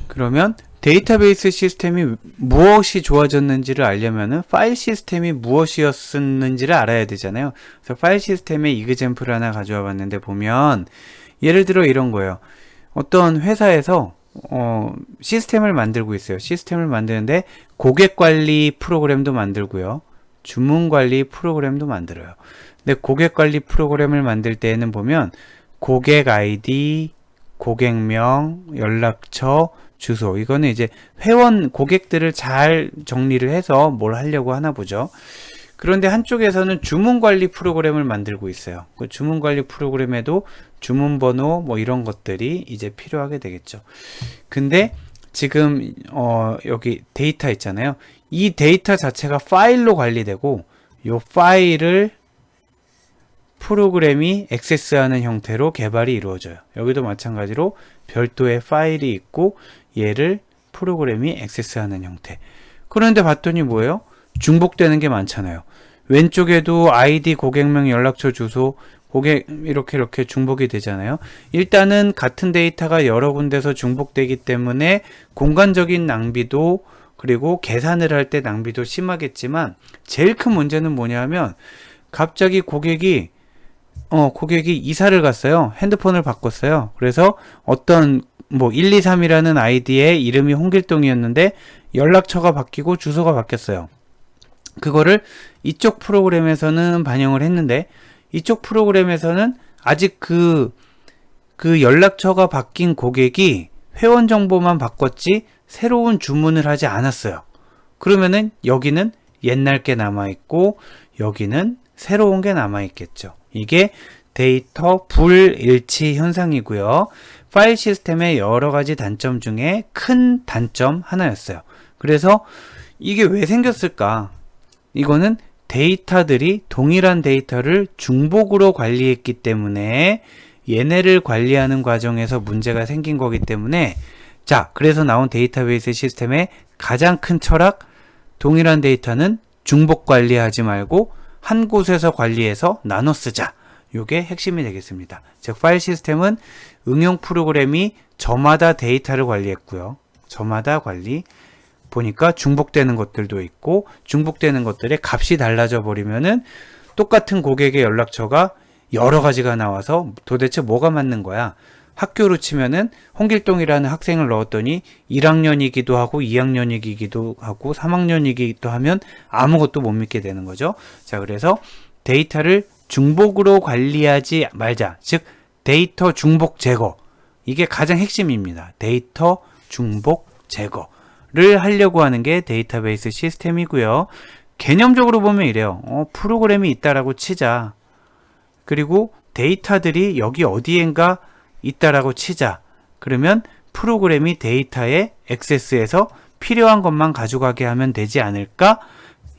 그러면 데이터베이스 시스템이 무엇이 좋아졌는지를 알려면은 파일 시스템이 무엇이었는지를 알아야 되잖아요. 그래서 파일 시스템의 이그젬플 하나 가져와 봤는데, 보면 예를 들어 이런 거예요. 어떤 회사에서 시스템을 만들고 있어요. 시스템을 만드는데 고객 관리 프로그램도 만들고요, 주문 관리 프로그램도 만들어요. 근데 고객 관리 프로그램을 만들 때에는 보면 고객 아이디, 고객명, 연락처, 주소, 이거는 이제 회원 고객들을 잘 정리를 해서 뭘 하려고 하나 보죠. 그런데 한쪽에서는 주문 관리 프로그램을 만들고 있어요. 그 주문 관리 프로그램에도 주문 번호 이런 것들이 이제 필요하게 되겠죠. 근데 지금 여기 데이터 있잖아요. 이 데이터 자체가 파일로 관리되고 이 파일을 프로그램이 액세스하는 형태로 개발이 이루어져요. 여기도 마찬가지로 별도의 파일이 있고 얘를 프로그램이 액세스하는 형태. 그런데 봤더니 뭐예요? 중복되는 게 많잖아요. 왼쪽에도 아이디, 고객명, 연락처, 주소, 고객 이렇게 중복이 되잖아요. 일단은 같은 데이터가 여러 군데서 중복되기 때문에 공간적인 낭비도, 그리고 계산을 할 때 낭비도 심하겠지만, 제일 큰 문제는 뭐냐면 갑자기 고객이 고객이 이사를 갔어요. 핸드폰을 바꿨어요. 그래서 어떤 123이라는 아이디의 이름이 홍길동이었는데 연락처가 바뀌고 주소가 바뀌었어요. 그거를 이쪽 프로그램에서는 반영을 했는데 이쪽 프로그램에서는 아직 그 연락처가 바뀐 고객이 회원 정보만 바꿨지 새로운 주문을 하지 않았어요. 그러면은 여기는 옛날 게 남아있고 여기는 새로운 게 남아있겠죠. 이게 데이터 불일치 현상이고요. 파일 시스템의 여러 가지 단점 중에 큰 단점 하나였어요. 그래서 이게 왜 생겼을까? 이거는 데이터들이 동일한 데이터를 중복으로 관리했기 때문에 얘네를 관리하는 과정에서 문제가 생긴 거기 때문에 그래서 나온 데이터베이스 시스템의 가장 큰 철학, 동일한 데이터는 중복 관리하지 말고 한 곳에서 관리해서 나눠 쓰자. 요게 핵심이 되겠습니다. 즉 파일 시스템은 응용 프로그램이 저마다 데이터를 관리했고요. 저마다 관리 보니까 중복되는 것들도 있고 중복되는 것들의 값이 달라져 버리면은 똑같은 고객의 연락처가 여러 가지가 나와서 도대체 뭐가 맞는 거야? 학교로 치면은 홍길동이라는 학생을 넣었더니 1학년이기도 하고 2학년이기도 하고 3학년이기도 하면 아무것도 못 믿게 되는 거죠. 그래서 데이터를 중복으로 관리하지 말자. 즉 데이터 중복 제거. 이게 가장 핵심입니다. 데이터 중복 제거를 하려고 하는 게 데이터베이스 시스템이고요. 개념적으로 보면 이래요. 프로그램이 있다라고 치자. 그리고 데이터들이 여기 어디엔가 있다라고 치자. 그러면 프로그램이 데이터에 액세스해서 필요한 것만 가져가게 하면 되지 않을까?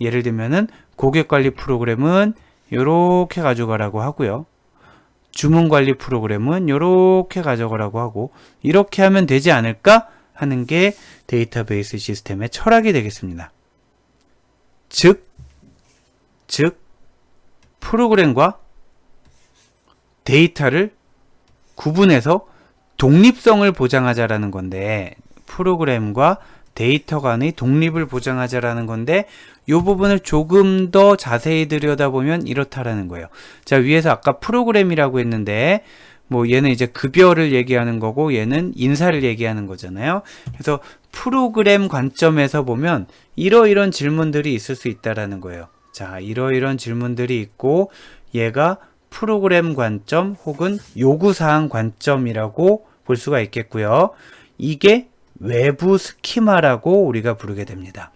예를 들면은 고객관리 프로그램은 이렇게 가져가라고 하고요. 주문관리 프로그램은 이렇게 가져가라고 하고 이렇게 하면 되지 않을까? 하는 게 데이터베이스 시스템의 철학이 되겠습니다. 즉 프로그램과 데이터를 구분해서 독립성을 보장하자라는 건데 프로그램과 데이터 간의 독립을 보장하자라는 건데 이 부분을 조금 더 자세히 들여다보면 이렇다라는 거예요. 위에서 아까 프로그램이라고 했는데 얘는 이제 급여를 얘기하는 거고 얘는 인사를 얘기하는 거잖아요. 그래서 프로그램 관점에서 보면 이러이런 질문들이 있을 수 있다라는 거예요. 이러이런 질문들이 있고 얘가 프로그램 관점 혹은 요구사항 관점이라고 볼 수가 있겠고요. 이게 외부 스키마라고 우리가 부르게 됩니다.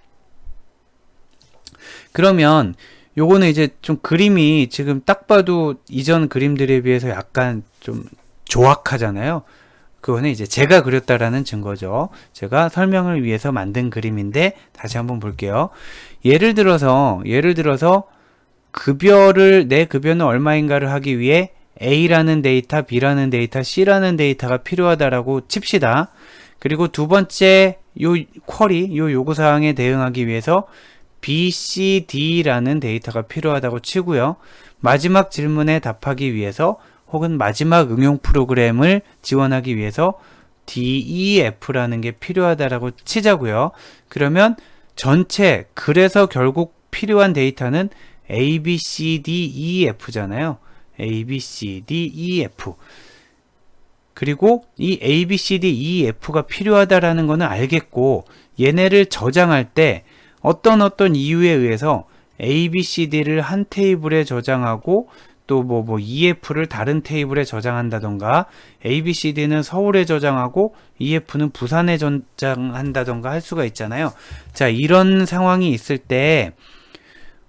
그러면 요거는 이제 좀 그림이 지금 딱 봐도 이전 그림들에 비해서 약간 좀 조악하잖아요. 그거는 이제 제가 그렸다라는 증거죠. 제가 설명을 위해서 만든 그림인데 다시 한번 볼게요. 예를 들어서 내 급여는 얼마인가를 하기 위해 A라는 데이터, B라는 데이터, C라는 데이터가 필요하다라고 칩시다. 그리고 두 번째 요 쿼리, 요 요구사항에 대응하기 위해서 B, C, D라는 데이터가 필요하다고 치고요. 마지막 질문에 답하기 위해서 혹은 마지막 응용 프로그램을 지원하기 위해서 D, E, F라는 게 필요하다라고 치자고요. 그러면 전체 그래서 결국 필요한 데이터는 A, B, C, D, E, F잖아요. A, B, C, D, E, F. 그리고 이 A, B, C, D, E, F가 필요하다라는 거는 알겠고 얘네를 저장할 때 어떤 이유에 의해서 A, B, C, D를 한 테이블에 저장하고 또 EF를 다른 테이블에 저장한다던가 A, B, C, D는 서울에 저장하고 EF는 부산에 저장한다던가 할 수가 있잖아요. 이런 상황이 있을 때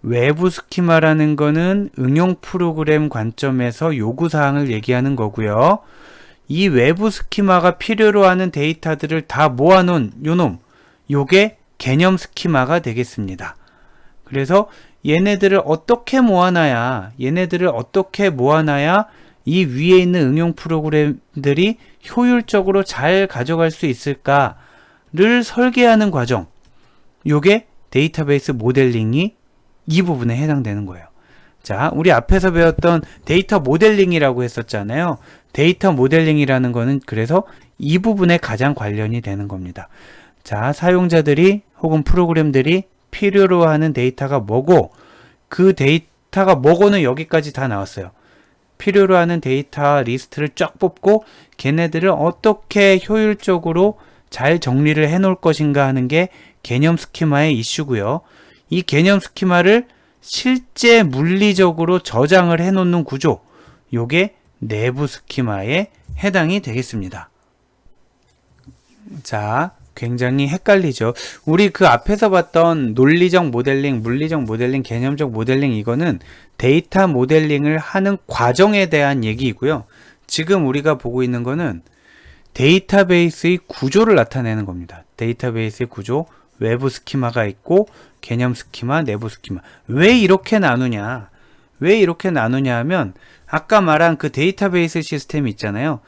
외부 스키마라는 거는 응용 프로그램 관점에서 요구사항을 얘기하는 거고요. 이 외부 스키마가 필요로 하는 데이터들을 다 모아놓은 요게 개념 스키마가 되겠습니다. 그래서 얘네들을 어떻게 모아놔야 이 위에 있는 응용 프로그램들이 효율적으로 잘 가져갈 수 있을까를 설계하는 과정. 요게 데이터베이스 모델링이 이 부분에 해당되는 거예요. 우리 앞에서 배웠던 데이터 모델링이라고 했었잖아요. 데이터 모델링이라는 거는 그래서 이 부분에 가장 관련이 되는 겁니다. 사용자들이 혹은 프로그램들이 필요로 하는 데이터가 뭐고 그 데이터가 뭐고는 여기까지 다 나왔어요. 필요로 하는 데이터 리스트를 쫙 뽑고 걔네들을 어떻게 효율적으로 잘 정리를 해 놓을 것인가 하는 게 개념 스키마의 이슈고요. 이 개념 스키마를 실제 물리적으로 저장을 해 놓는 구조, 요게 내부 스키마에 해당이 되겠습니다. 자, 굉장히 헷갈리죠. 우리 그 앞에서 봤던 논리적 모델링, 물리적 모델링, 개념적 모델링, 이거는 데이터 모델링을 하는 과정에 대한 얘기이고요. 지금 우리가 보고 있는 거는 데이터베이스의 구조를 나타내는 겁니다. 데이터베이스의 구조, 외부 스키마가 있고 개념 스키마, 내부 스키마. 왜 이렇게 나누냐? 왜 이렇게 나누냐 하면 아까 말한 그 데이터베이스 시스템이 있잖아요.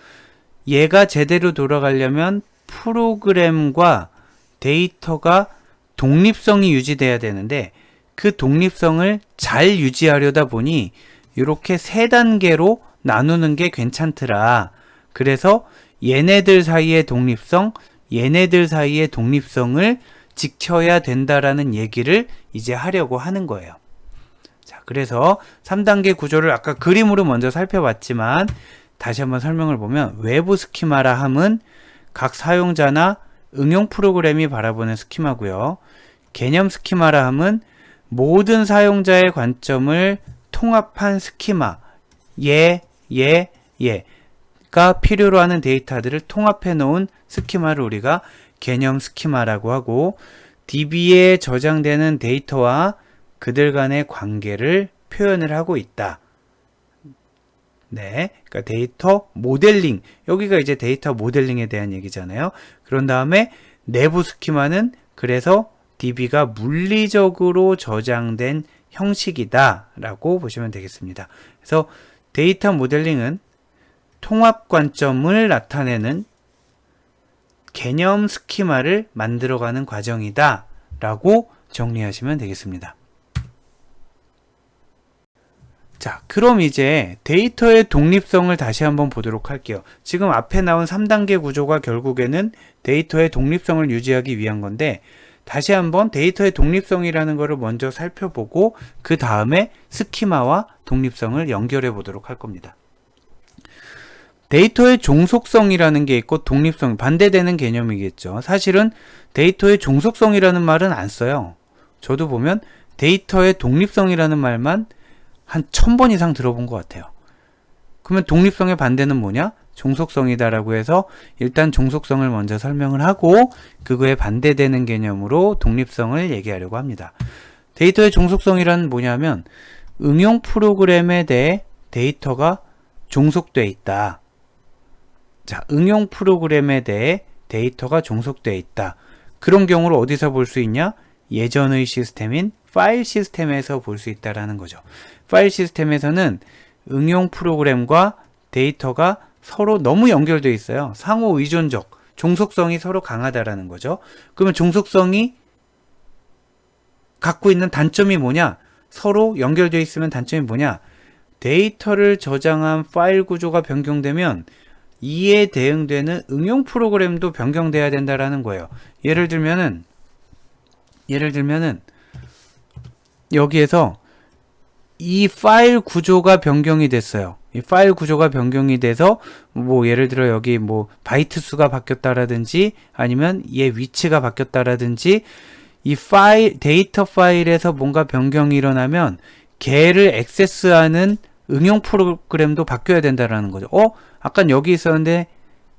얘가 제대로 돌아가려면 프로그램과 데이터가 독립성이 유지돼야 되는데 그 독립성을 잘 유지하려다 보니 이렇게 세 단계로 나누는 게 괜찮더라. 그래서 얘네들 사이의 독립성, 얘네들 사이의 독립성을 지켜야 된다라는 얘기를 이제 하려고 하는 거예요. 자, 그래서 3단계 구조를 아까 그림으로 먼저 살펴봤지만 다시 한번 설명을 보면 외부 스키마라 함은 각 사용자나 응용 프로그램이 바라보는 스키마고요. 개념 스키마라 함은 모든 사용자의 관점을 통합한 스키마, 가 필요로 하는 데이터들을 통합해 놓은 스키마를 우리가 개념 스키마라고 하고, DB에 저장되는 데이터와 그들 간의 관계를 표현을 하고 있다. 네, 그러니까 데이터 모델링, 여기가 이제 데이터 모델링에 대한 얘기잖아요. 그런 다음에 내부 스키마는 그래서 DB가 물리적으로 저장된 형식이다 라고 보시면 되겠습니다. 그래서 데이터 모델링은 통합 관점을 나타내는 개념 스키마를 만들어가는 과정이다 라고 정리하시면 되겠습니다. 자, 그럼 이제 데이터의 독립성을 다시 한번 보도록 할게요. 지금 앞에 나온 3단계 구조가 결국에는 데이터의 독립성을 유지하기 위한 건데, 다시 한번 데이터의 독립성이라는 것을 먼저 살펴보고 그 다음에 스키마와 독립성을 연결해 보도록 할 겁니다. 데이터의 종속성이라는 게 있고 독립성, 반대되는 개념이겠죠. 사실은 데이터의 종속성이라는 말은 안 써요. 저도 보면 데이터의 독립성이라는 말만 한 1000번 이상 들어본 것 같아요. 그러면 독립성의 반대는 뭐냐? 종속성이다라고 해서 일단 종속성을 먼저 설명을 하고 그거에 반대되는 개념으로 독립성을 얘기하려고 합니다. 데이터의 종속성이란 뭐냐면 응용 프로그램에 대해 데이터가 종속되어 있다. 자, 응용 프로그램에 대해 데이터가 종속되어 있다. 그런 경우를 어디서 볼 수 있냐? 예전의 시스템인 파일 시스템에서 볼 수 있다라는 거죠. 파일 시스템에서는 응용 프로그램과 데이터가 서로 너무 연결되어 있어요. 상호 의존적, 종속성이 서로 강하다라는 거죠. 그러면 종속성이 갖고 있는 단점이 뭐냐? 서로 연결되어 있으면 단점이 뭐냐? 데이터를 저장한 파일 구조가 변경되면 이에 대응되는 응용 프로그램도 변경돼야 된다라는 거예요. 예를 들면은 여기에서 이 파일 구조가 변경이 됐어요. 이 파일 구조가 변경이 돼서 뭐 예를 들어 여기 뭐 바이트 수가 바뀌었다라든지 아니면 얘 위치가 바뀌었다라든지 이 파일 데이터 파일에서 뭔가 변경이 일어나면 걔를 액세스하는 응용 프로그램도 바뀌어야 된다라는 거죠. 아까 여기 있었는데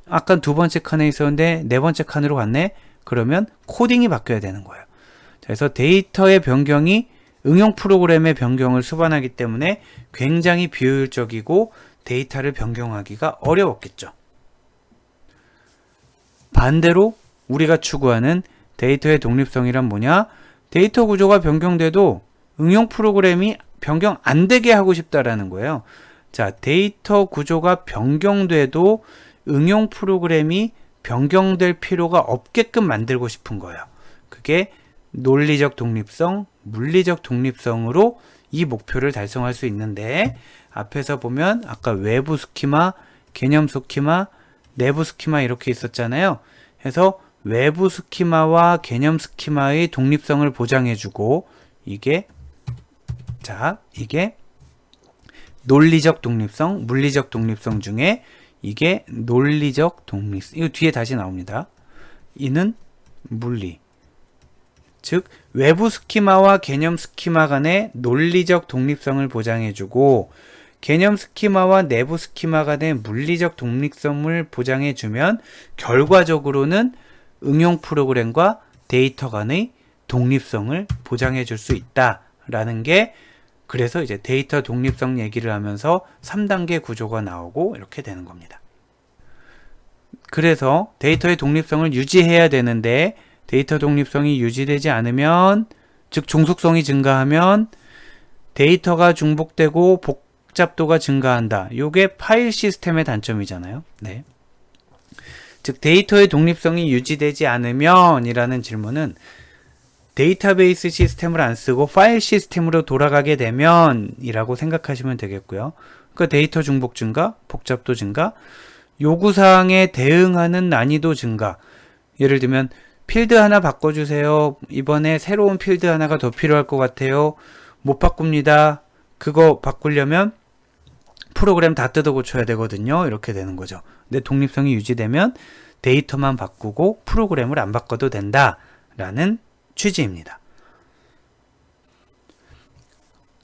아까 두 번째 칸에 있었는데 네 번째 칸으로 갔네. 그러면 코딩이 바뀌어야 되는 거예요. 그래서 데이터의 변경이 응용 프로그램의 변경을 수반하기 때문에 굉장히 비효율적이고 데이터를 변경하기가 어려웠겠죠. 반대로 우리가 추구하는 데이터의 독립성이란 뭐냐? 데이터 구조가 변경돼도 응용 프로그램이 변경 안 되게 하고 싶다라는 거예요. 자, 데이터 구조가 변경돼도 응용 프로그램이 변경될 필요가 없게끔 만들고 싶은 거예요. 그게 논리적 독립성, 물리적 독립성으로 이 목표를 달성할 수 있는데, 앞에서 보면 아까 외부 스키마, 개념 스키마, 내부 스키마 이렇게 있었잖아요. 그래서 외부 스키마와 개념 스키마의 독립성을 보장해주고 이게 논리적 독립성, 물리적 독립성 중에 이게 논리적 독립성. 이거 뒤에 다시 나옵니다. 이는 물리. 즉 외부 스키마와 개념 스키마 간의 논리적 독립성을 보장해주고 개념 스키마와 내부 스키마 간의 물리적 독립성을 보장해주면 결과적으로는 응용 프로그램과 데이터 간의 독립성을 보장해줄 수 있다라는 게, 그래서 이제 데이터 독립성 얘기를 하면서 3단계 구조가 나오고 이렇게 되는 겁니다. 그래서 데이터의 독립성을 유지해야 되는데 데이터 독립성이 유지되지 않으면, 즉 종속성이 증가하면 데이터가 중복되고 복잡도가 증가한다. 요게 파일 시스템의 단점이잖아요. 네. 즉 데이터의 독립성이 유지되지 않으면 이라는 질문은 데이터베이스 시스템을 안 쓰고 파일 시스템으로 돌아가게 되면 이라고 생각하시면 되겠고요. 그러니까 데이터 중복 증가, 복잡도 증가, 요구사항에 대응하는 난이도 증가. 예를 들면 필드 하나 바꿔주세요. 이번에 새로운 필드 하나가 더 필요할 것 같아요. 못 바꿉니다. 그거 바꾸려면 프로그램 다 뜯어 고쳐야 되거든요. 이렇게 되는 거죠. 근데 독립성이 유지되면 데이터만 바꾸고 프로그램을 안 바꿔도 된다라는 취지입니다.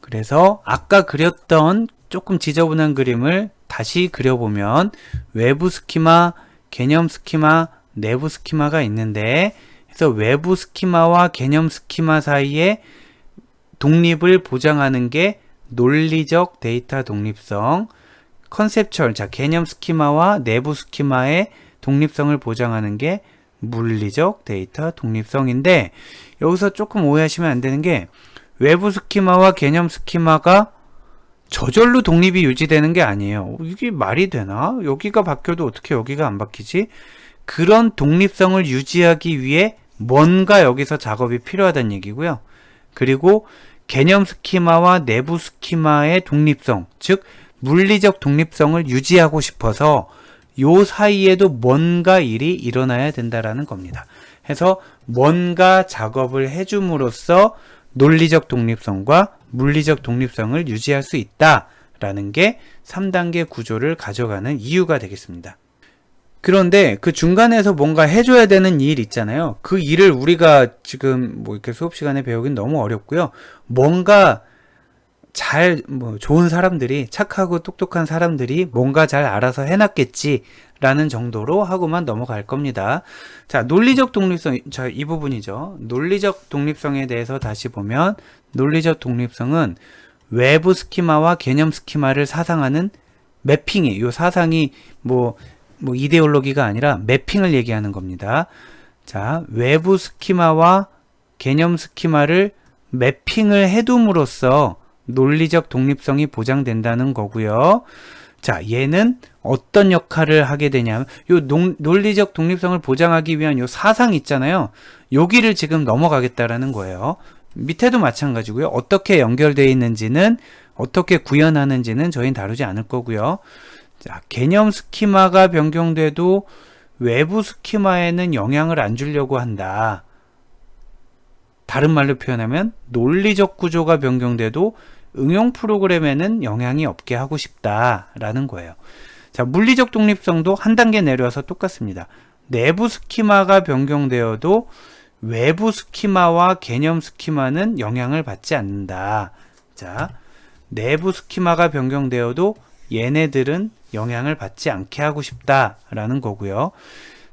그래서 아까 그렸던 조금 지저분한 그림을 다시 그려보면 외부 스키마, 개념 스키마, 내부 스키마가 있는데, 그래서 외부 스키마와 개념 스키마 사이에 독립을 보장하는 게 논리적 데이터 독립성, 컨셉추얼, 자 개념 스키마와 내부 스키마의 독립성을 보장하는 게 물리적 데이터 독립성인데, 여기서 조금 오해하시면 안 되는 게 외부 스키마와 개념 스키마가 저절로 독립이 유지되는 게 아니에요. 이게 말이 되나? 여기가 바뀌어도 어떻게 여기가 안 바뀌지? 그런 독립성을 유지하기 위해 뭔가 여기서 작업이 필요하다는 얘기고요. 그리고 개념 스키마와 내부 스키마의 독립성, 즉 물리적 독립성을 유지하고 싶어서 요 사이에도 뭔가 일이 일어나야 된다라는 겁니다. 해서 뭔가 작업을 해줌으로써 논리적 독립성과 물리적 독립성을 유지할 수 있다라는 게 3단계 구조를 가져가는 이유가 되겠습니다. 그런데 그 중간에서 뭔가 해줘야 되는 일 있잖아요. 그 일을 우리가 지금 뭐 이렇게 수업 시간에 배우긴 너무 어렵고요. 뭔가 좋은 사람들이, 착하고 똑똑한 사람들이 뭔가 잘 알아서 해놨겠지라는 정도로 하고만 넘어갈 겁니다. 자, 논리적 독립성, 자, 이 부분이죠. 논리적 독립성에 대해서 다시 보면, 논리적 독립성은 외부 스키마와 개념 스키마를 사상하는 매핑이, 요 사상이 뭐 이데올로기가 아니라 매핑을 얘기하는 겁니다. 자, 외부 스키마와 개념 스키마를 매핑을 해둠으로써 논리적 독립성이 보장된다는 거고요. 자, 얘는 어떤 역할을 하게 되냐면, 요 논리적 독립성을 보장하기 위한 요 사상 있잖아요. 여기를 지금 넘어가겠다라는 거예요. 밑에도 마찬가지고요. 어떻게 연결되어 있는지는, 어떻게 구현하는지는 저희는 다루지 않을 거고요. 자, 개념 스키마가 변경돼도 외부 스키마에는 영향을 안 주려고 한다. 다른 말로 표현하면 논리적 구조가 변경돼도 응용 프로그램에는 영향이 없게 하고 싶다라는 거예요. 자, 물리적 독립성도 한 단계 내려와서 똑같습니다. 내부 스키마가 변경되어도 외부 스키마와 개념 스키마는 영향을 받지 않는다. 자, 내부 스키마가 변경되어도 얘네들은 영향을 받지 않게 하고 싶다라는 거고요.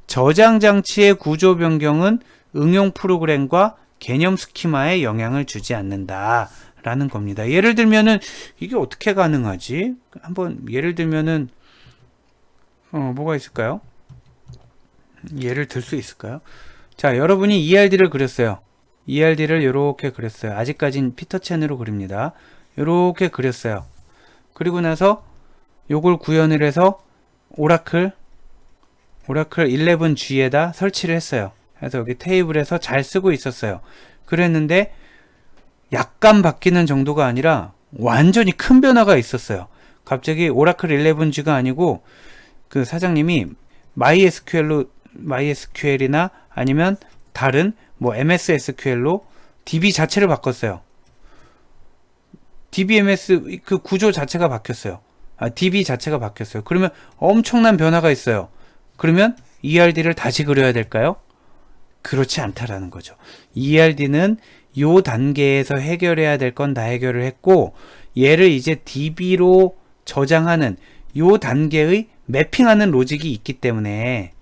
저장 장치의 구조 변경은 응용 프로그램과 개념 스키마에 영향을 주지 않는다라는 겁니다. 예를 들면은 이게 어떻게 가능하지? 한번 예를 들면은 뭐가 있을까요? 예를 들 수 있을까요? 자, 여러분이 ERD를 그렸어요. ERD를 이렇게 그렸어요. 아직까진 피터첸으로 그립니다. 이렇게 그렸어요. 그리고 나서 요걸 구현을 해서 오라클 11G에다 설치를 했어요. 그래서 여기 테이블에서 잘 쓰고 있었어요. 그랬는데 약간 바뀌는 정도가 아니라 완전히 큰 변화가 있었어요. 갑자기 오라클 11G가 아니고 그 사장님이 MySQL이나 아니면 다른 뭐 MS SQL로 DB 자체를 바꿨어요. DBMS 그 구조 자체가 바뀌었어요. DB 자체가 바뀌었어요. 그러면 엄청난 변화가 있어요. 그러면 ERD를 다시 그려야 될까요? 그렇지 않다라는 거죠. ERD는 요 단계에서 해결해야 될 건 다 해결을 했고, 얘를 이제 DB로 저장하는 요 단계의 매핑하는 로직이 있기 때문에,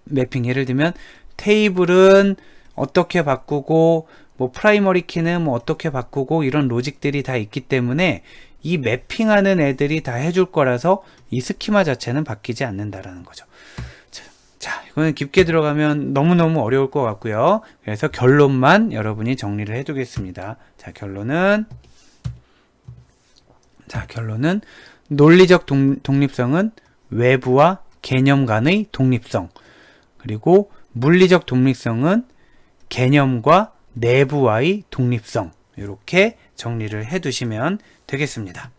매핑, 예를 들면 테이블은 어떻게 바꾸고 뭐 프라이머리 키는 뭐 어떻게 바꾸고 이런 로직들이 다 있기 때문에 이 매핑하는 애들이 다 해줄 거라서 이 스키마 자체는 바뀌지 않는다라는 거죠. 자, 이거는 깊게 들어가면 너무너무 어려울 것 같고요. 그래서 결론만 여러분이 정리를 해두겠습니다. 자, 결론은 논리적 독립성은 외부와 개념 간의 독립성, 그리고 물리적 독립성은 개념과 내부와의 독립성, 이렇게 정리를 해 두시면 되겠습니다.